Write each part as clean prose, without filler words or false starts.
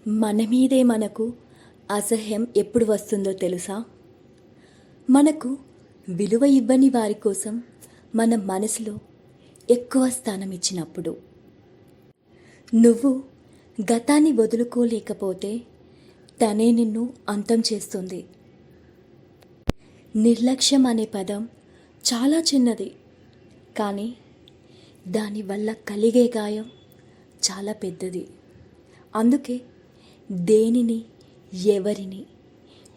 మన మీదే మనకు అసహ్యం ఎప్పుడు వస్తుందో తెలుసా? మనకు విలువ ఇవ్వని వారి కోసం మన మనసులో ఎక్కువ స్థానం ఇచ్చినప్పుడు. నువ్వు గతాన్ని వదులుకోలేకపోతే తనే నిన్ను అంతం చేస్తుంది. నిర్లక్ష్యం అనే పదం చాలా చిన్నది, కానీ దానివల్ల కలిగే గాయం చాలా పెద్దది. అందుకే దేనిని, ఎవరిని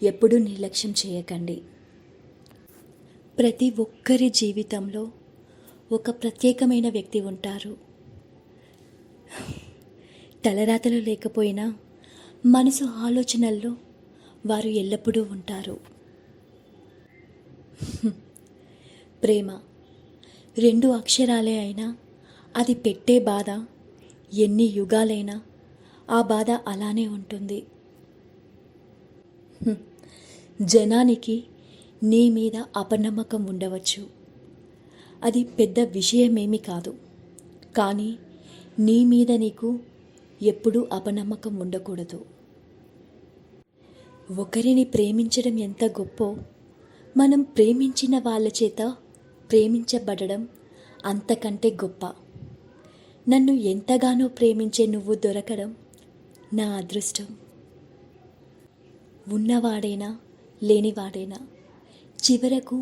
ఎప్పుడూ నిర్లక్ష్యం చేయకండి. ప్రతి ఒక్కరి జీవితంలో ఒక ప్రత్యేకమైన వ్యక్తి ఉంటారు. తలరాతలు లేకపోయినా మనసు ఆలోచనల్లో వారు ఎల్లప్పుడూ ఉంటారు. ప్రేమ 2 అక్షరాలే అయినా అది పెట్టే బాధ ఎన్ని యుగాలైనా ఆ బాధ అలానే ఉంటుంది. జనానికి నీ మీద అపనమ్మకం ఉండవచ్చు, అది పెద్ద విషయమేమీ కాదు. కానీ నీ మీద నీకు ఎప్పుడూ అపనమ్మకం ఉండకూడదు. ఒకరిని ప్రేమించడం ఎంత గొప్పో, మనం ప్రేమించిన వాళ్ళ చేత ప్రేమించబడడం అంతకంటే గొప్ప. నన్ను ఎంతగానో ప్రేమించే నువ్వు దొరకడం నా అదృష్టం. ఉన్నవాడైనా లేనివాడైనా చివరకు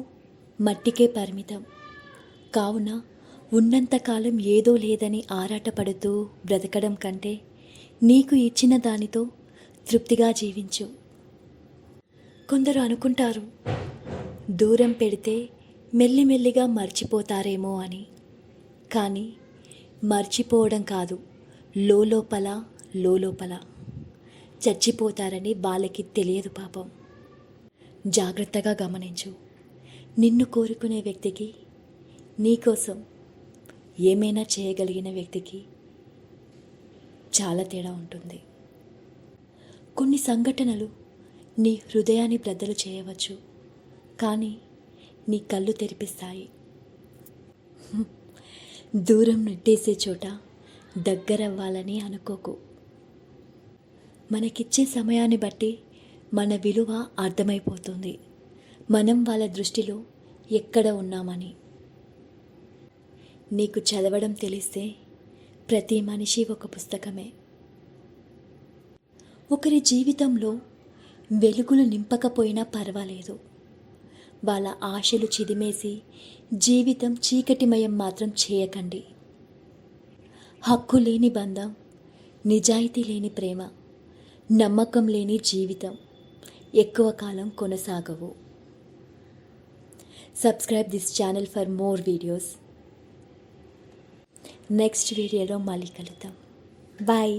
మట్టికే పరిమితం. కావున ఉన్నంతకాలం ఏదో లేదని ఆరాటపడుతూ బ్రతకడం కంటే నీకు ఇచ్చిన దానితో తృప్తిగా జీవించు. కొందరు అనుకుంటారు, దూరం పెడితే మెల్లిమెల్లిగా మర్చిపోతారేమో అని. కానీ మర్చిపోవడం కాదు, లోలోపల చచ్చిపోతారని వాళ్ళకి తెలియదు పాపం. జాగ్రత్తగా గమనించు. నిన్ను కోరుకునే వ్యక్తికి, నీకోసం ఏమైనా చేయగలిగిన వ్యక్తికి చాలా తేడా ఉంటుంది. కొన్ని సంఘటనలు నీ హృదయాన్ని బ్రద్దలు చేయవచ్చు, కానీ నీ కళ్ళు తెరిపిస్తాయి. దూరం నెట్టేసే చోట దగ్గరవ్వాలని అనుకోకు. మనకిచ్చే సమయాన్ని బట్టి మన విలువ అర్థమైపోతుంది, మనం వాళ్ళ దృష్టిలో ఎక్కడ ఉన్నామని. నీకు చదవడం తెలిస్తే ప్రతి మనిషి ఒక పుస్తకమే. ఒకరి జీవితంలో వెలుగులు నింపకపోయినా పర్వాలేదు, వాళ్ళ ఆశలు చిదిమేసి జీవితం చీకటిమయం మాత్రం చేయకండి. హక్కు లేని బంధం, నిజాయితీ లేని ప్రేమ, నమ్మకం లేని జీవితం ఎక్కువ కాలం కొనసాగవు. Subscribe this channel for more videos. Next వీడియోలో మళ్ళీ కలుద్దాం. బాయ్.